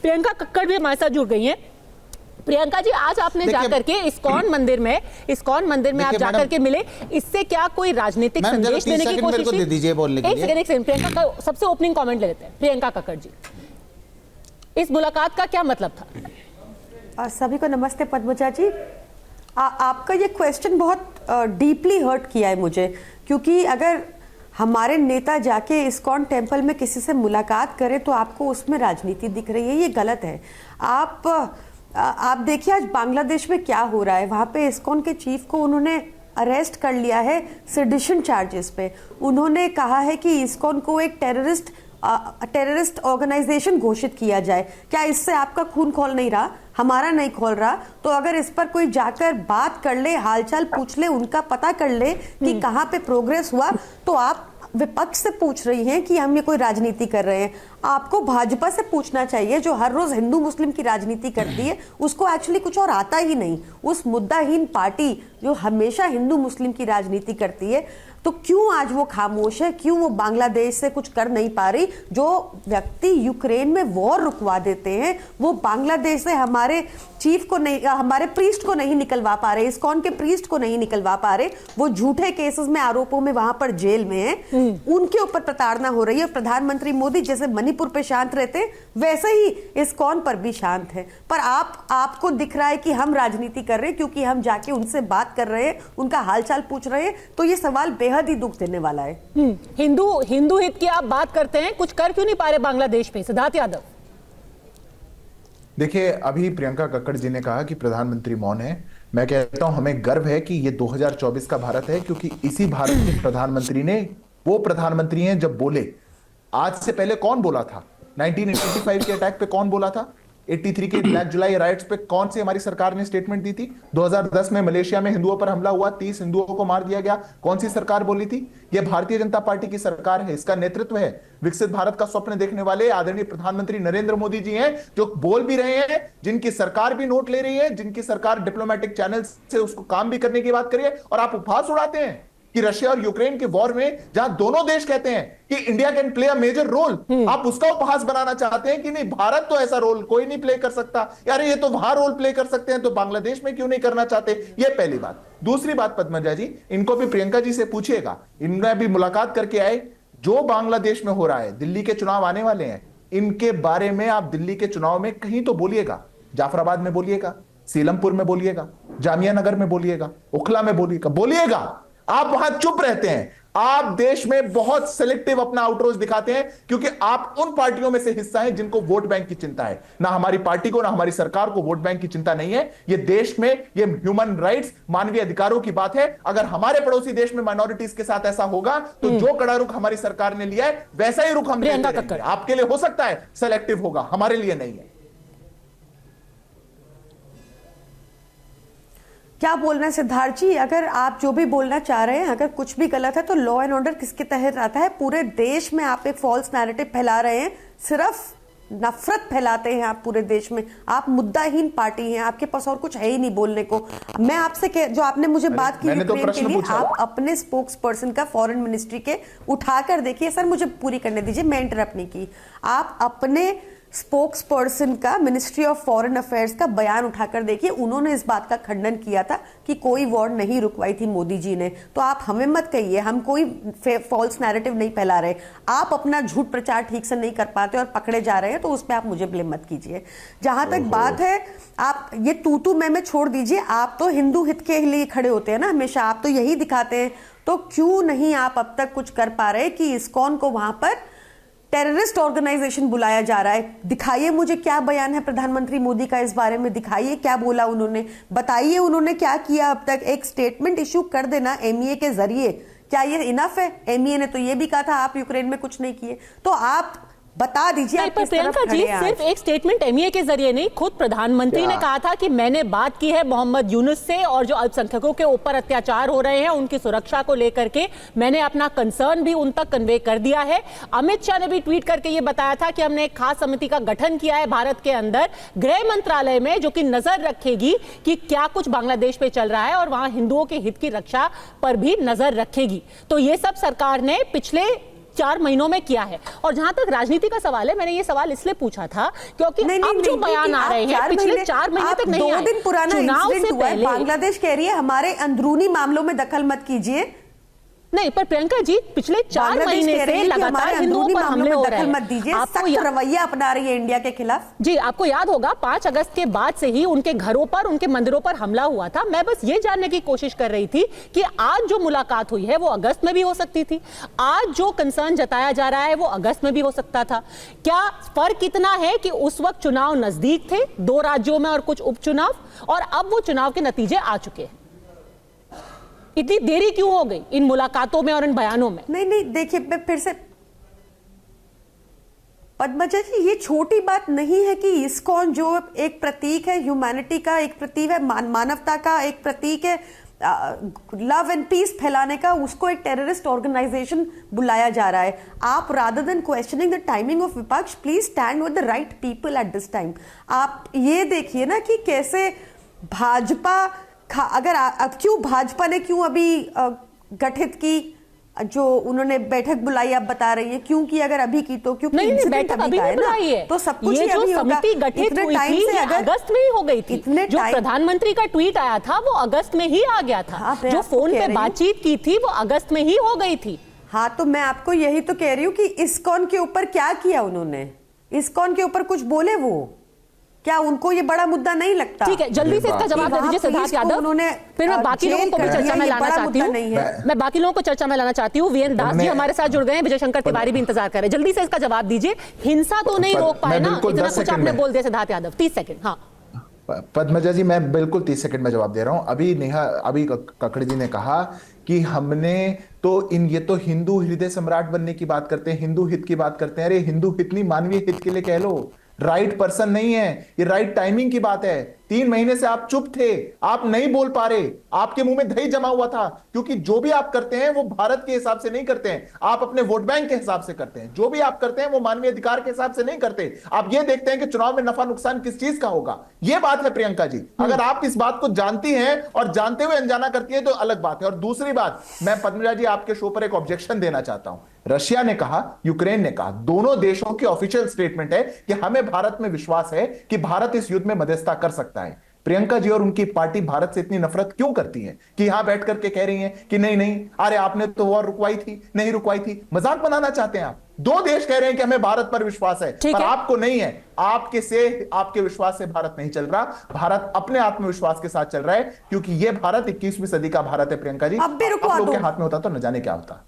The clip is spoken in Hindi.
प्रियंका कक्कड़ भी हमारे साथ जुड़ गई हैं। प्रियंका जी, आज आपने जाकर के इस्कॉन मंदिर में आप जाकर के मिले, इससे क्या कोई राजनीतिक संदेश देने की कोशिश की? एक सेकंड, प्रियंका का सबसे ओपनिंग कमेंट ले लेते हैं। प्रियंका कक्कड़ जी, इस मुलाकात का क्या मतलब था? सभी को नमस्ते पद्मजा जी। आपका ये क्वेश्चन बहुत डीपली हर्ट किया है मुझे, क्योंकि अगर हमारे नेता जाके इस्कॉन टेम्पल में किसी से मुलाकात करें तो आपको उसमें राजनीति दिख रही है, ये गलत है। आप देखिए आज बांग्लादेश में क्या हो रहा है। वहाँ पे इस्कॉन के चीफ को उन्होंने अरेस्ट कर लिया है सेडिशन चार्जेस पे। उन्होंने कहा है कि इस्कॉन को एक टेररिस्ट ऑर्गेनाइजेशन घोषित किया जाए। क्या इससे आपका खून खोल नहीं रहा? हमारा नहीं खोल रहा। तो अगर इस पर कोई जाकर बात कर ले, हालचाल पूछ ले, उनका पता कर ले कि कहाँ पे प्रोग्रेस हुआ, तो आप विपक्ष से पूछ रही हैं कि हम ये कोई राजनीति कर रहे हैं। आपको भाजपा से पूछना चाहिए, जो हर रोज हिंदू मुस्लिम की राजनीति करती है, उसको एक्चुअली कुछ और आता ही नहीं। उस मुद्दाहीन पार्टी जो हमेशा हिंदू मुस्लिम की राजनीति करती है, तो क्यों आज वो खामोश है? क्यों वो बांग्लादेश से कुछ कर नहीं पा रही? जो व्यक्ति यूक्रेन में वॉर रुकवा देते हैं, वो बांग्लादेश से हमारे चीफ को नहीं, हमारे प्रीस्ट को नहीं निकलवा पा रहे, इस्कॉन के प्रीस्ट को नहीं निकलवा पा रहे। वो झूठे केसेस में, आरोपों में वहां पर जेल में हैं, उनके ऊपर प्रताड़ना हो रही है। प्रधानमंत्री मोदी जैसे मणिपुर पे शांत रहते हैं, वैसे ही इस्कॉन पर भी शांत है। पर आपको दिख रहा है कि हम राजनीति कर रहे हैं क्योंकि हम जाके उनसे बात कर रहे हैं, उनका हालचाल पूछ रहे हैं। तो ये सवाल बेहद ही दुख देने वाला है। हिंदू हित की आप बात करते हैं, कुछ कर क्यों नहीं पा रहे बांग्लादेश पे? सिद्धार्थ यादव, देखिए, अभी प्रियंका कक्कड़ जी ने कहा कि प्रधानमंत्री मौन है। मैं कहता हूं हमें गर्व है कि ये 2024 का भारत है, क्योंकि इसी भारत के प्रधानमंत्री ने, वो प्रधानमंत्री हैं जब बोले। आज से पहले कौन बोला था? 1985 के अटैक पे कौन बोला था? 83 के ब्लैक जुलाई राइट्स पे कौन सी हमारी सरकार ने स्टेटमेंट दी थी? 2010 में मलेशिया में हिंदुओं पर हमला हुआ, 30 हिंदुओं को मार दिया गया, कौन सी सरकार बोली थी? यह भारतीय जनता पार्टी की सरकार है, इसका नेतृत्व है। विकसित भारत का स्वप्न देखने वाले आदरणीय प्रधानमंत्री नरेंद्र मोदी जी हैं, जो बोल भी रहे हैं, जिनकी सरकार भी नोट ले रही है, जिनकी सरकार डिप्लोमेटिक चैनल से उसको काम भी करने की बात करिए। और आप उपहास उड़ाते हैं कि रशिया और यूक्रेन के वॉर में, जहां दोनों देश कहते हैं कि India can play a major role, आप उसका उपहास बनाना चाहते हैं कि नहीं, भारत तो ऐसा रोल कोई नहीं प्ले कर सकता। यार ये तो वहां रोल प्ले कर सकते हैं, तो बांग्लादेश में क्यों नहीं करना चाहते? ये पहली बात। दूसरी बात, पद्मजा जी, इनको भी प्रियंका जी से पूछिएगा, इनमें भी मुलाकात करके आए। जो बांग्लादेश में हो रहा है, दिल्ली के चुनाव आने वाले हैं, इनके बारे में आप दिल्ली के चुनाव में कहीं तो बोलिएगा। जाफराबाद में बोलिएगा, सीलमपुर में बोलिएगा, जामिया नगर में बोलिएगा, उखला में बोलिएगा। आप वहां चुप रहते हैं। आप देश में बहुत सिलेक्टिव अपना आउटरोच दिखाते हैं, क्योंकि आप उन पार्टियों में से हिस्सा हैं जिनको वोट बैंक की चिंता है। ना हमारी पार्टी को, ना हमारी सरकार को वोट बैंक की चिंता नहीं है। ये देश में ये ह्यूमन राइट्स, मानवीय अधिकारों की बात है। अगर हमारे पड़ोसी देश में माइनॉरिटीज के साथ ऐसा होगा, तो जो कड़ा रुख हमारी सरकार ने लिया है, वैसा ही रुख हम लेते रहेंगे। आपके लिए हो सकता है सेलेक्टिव होगा, हमारे लिए नहीं है। क्या बोलना है सिद्धार्थ जी? अगर आप जो भी बोलना चाह रहे हैं, अगर कुछ भी गलत है, तो लॉ एंड ऑर्डर किसके तहत आता है? पूरे देश में आप एक फॉल्स नैरेटिव फैला रहे हैं, सिर्फ नफरत फैलाते हैं आप पूरे देश में। आप मुद्दाहीन पार्टी हैं, आपके पास और कुछ है ही नहीं बोलने को। मैं आपसे जो आपने मुझे बात की यूक्रेन के लिए, आप अपने स्पोक्स पर्सन का फॉरेन मिनिस्ट्री के उठाकर देखिए। सर मुझे पूरी करने दीजिए, मैं इंटरप्ट नहीं की। आप अपने स्पोक्स पर्सन का, मिनिस्ट्री ऑफ फॉरेन अफेयर्स का बयान उठाकर देखिए। उन्होंने इस बात का खंडन किया था कि कोई वॉर नहीं रुकवाई थी मोदी जी ने। तो आप हमें मत कहिए, हम कोई फॉल्स नैरेटिव नहीं फैला रहे। आप अपना झूठ प्रचार ठीक से नहीं कर पाते और पकड़े जा रहे हैं, तो उस पर आप मुझे ब्लेम मत कीजिए। जहां तक बात है, आप ये तू मैं छोड़ दीजिए। आप तो हिंदू हित के लिए खड़े होते हैं ना हमेशा, आप तो यही दिखाते हैं। तो क्यों नहीं आप अब तक कुछ कर पा रहे कि इस्कॉन को वहां पर टेररिस्ट ऑर्गेनाइजेशन बुलाया जा रहा है? दिखाइए मुझे क्या बयान है प्रधानमंत्री मोदी का इस बारे में, दिखाइए क्या बोला उन्होंने, बताइए उन्होंने क्या किया अब तक। एक स्टेटमेंट इशू कर देना एमईए के जरिए, क्या ये इनफ है? एमईए ने तो ये भी कहा था आप यूक्रेन में कुछ नहीं किए। तो आप बता दीजिए। प्रियंका जी, सिर्फ एक स्टेटमेंट एमईए के जरिए नहीं, खुद प्रधानमंत्री ने कहा था कि मैंने बात की है मोहम्मद यूनुस से, और जो अल्पसंख्यकों के ऊपर अत्याचार हो रहे हैं उनकी सुरक्षा को लेकर के मैंने अपना कंसर्न भी उन तक कन्वे कर दिया है। अमित शाह ने भी ट्वीट करके ये बताया था कि हमने एक खास समिति का गठन किया है भारत के अंदर गृह मंत्रालय में, जो कि नजर रखेगी कि क्या कुछ बांग्लादेश पे चल रहा है और वहां हिंदुओं के हित की रक्षा पर भी नजर रखेगी। तो ये सब सरकार ने पिछले 4 महीनों में किया है। और जहां तक राजनीति का सवाल है, मैंने ये सवाल इसलिए पूछा था क्योंकि अब जो बयान आ रहे हैं पिछले 4 महीने तक नहीं आए। 2 दिन पुराना इंसिडेंट हुआ है, बांग्लादेश कह रही है हमारे अंदरूनी मामलों में दखल मत कीजिए। नहीं, पर प्रियंका जी पिछले 4 महीने से लगातार हिंदुओं पर हमले हो रहे हैं। मत दीजिए, सख्त रवैया अपना रही है इंडिया के खिलाफ। जी, आपको याद होगा 5 अगस्त के बाद से ही उनके घरों पर, उनके मंदिरों पर हमला हुआ था। मैं बस ये जानने की कोशिश कर रही थी कि आज जो मुलाकात हुई है वो अगस्त में भी हो सकती थी, आज जो कंसर्न जताया जा रहा है वो अगस्त में भी हो सकता था। क्या फर्क इतना है कि उस वक्त चुनाव नजदीक थे 2 राज्यों में और कुछ उपचुनाव, और अब वो चुनाव के नतीजे आ चुके हैं? इतनी देरी क्यों हो गई इन मुलाकातों में और इन बयानों में? नहीं, देखिए मैं फिर से, पद्मजा जी ये छोटी बात नहीं है कि इस्कॉन जो एक प्रतीक है ह्यूमैनिटी का, एक प्रतीक है मानवता का, एक प्रतीक है लव एंड पीस फैलाने का, उसको एक टेररिस्ट ऑर्गेनाइजेशन बुलाया जा रहा है। आप rather than questioning the timing of विपक्ष, please stand with the right people at this time. आप ये देखिए ना कि कैसे भाजपा अगर क्यों भाजपा ने क्यों अभी गठित की, जो उन्होंने बैठक बुलाई, आप बता रही है क्यों की, अगर अभी की तो क्योंकि नहीं, बैठक अभी नहीं बुलाई है, तो सब कुछ ये जो अभी होगा। समिति गठित हुई थी ये अगस्त में ही हो गई थी। जो प्रधानमंत्री का ट्वीट आया था वो अगस्त में ही आ गया था, जो फोन पे बातचीत की थी वो अगस्त में ही हो गई थी। हाँ, तो मैं आपको यही तो कह रही हूँ कि इस्कॉन के ऊपर क्या किया उन्होंने, इस्कॉन के ऊपर कुछ बोले वो, क्या उनको ये बड़ा मुद्दा नहीं लगता? ठीक है, जल्दी से इसका जवाब दे दीजिए सिद्धार्थ यादव, फिर मैं बाकी लोगों को भी चर्चा में लाना चाहती हूँ। मैं बाकी लोगों को चर्चा में लाना चाहती हूँ। वीएन दास जी हमारे साथ जुड़ गए हैं, विजय शंकर तिवारी भी इंतजार कर रहे हैं। जल्दी से इसका जवाब दीजिए। हिंसा तो नहीं रोक पाए ना, इतना कुछ आपने बोल दिया सिद्धार्थ यादव। 30 सेकंड। हाँ पद्मजा जी, मैं बिल्कुल 30 सेकंड में जवाब दे रहा हूं। अभी कक्कड़ जी ने कहा कि हमने तो ये तो हिंदू हृदय सम्राट बनने की बात करते हैं, हिंदू हित की बात करते हैं। अरे हिंदू हित नहीं, मानवीय हित के लिए कह लो। राइट पर्सन नहीं है, ये राइट टाइमिंग की बात है। 3 महीने से आप चुप थे, आप नहीं बोल पा रहे, आपके मुंह में दही जमा हुआ था, क्योंकि जो भी आप करते हैं वो भारत के हिसाब से नहीं करते हैं, आप अपने वोट बैंक के हिसाब से करते हैं। जो भी आप करते हैं वो मानवीय अधिकार के हिसाब से नहीं करते। आप ये देखते हैं कि चुनाव में नफा नुकसान किस चीज का होगा। ये बात है प्रियंका जी, अगर आप इस बात को जानती हैं और जानते हुए अनजाना करती है तो अलग बात है। और दूसरी बात, मैं पद्मजा जी आपके शो पर एक ऑब्जेक्शन देना चाहता हूं। रशिया ने कहा, यूक्रेन ने कहा, दोनों देशों की ऑफिशियल स्टेटमेंट है कि हमें भारत में विश्वास है कि भारत इस युद्ध में मध्यस्थता कर सकता है। प्रियंका जी और उनकी पार्टी भारत से इतनी नफरत क्यों करती है कि यहां बैठ करके कह रही हैं कि नहीं नहीं, अरे आपने तो वॉर रुकवाई थी, नहीं रुकवाई थी। मजाक बनाना चाहते हैं आप। 2 देश कह रहे हैं कि हमें भारत पर विश्वास है, पर आपको नहीं है। आपके विश्वास से भारत नहीं चल रहा, भारत अपने आत्मविश्वास के साथ चल रहा है, क्योंकि यह भारत 21वीं सदी का भारत है। प्रियंका जी, आप लोग के हाथ में होता तो न जाने क्या होता।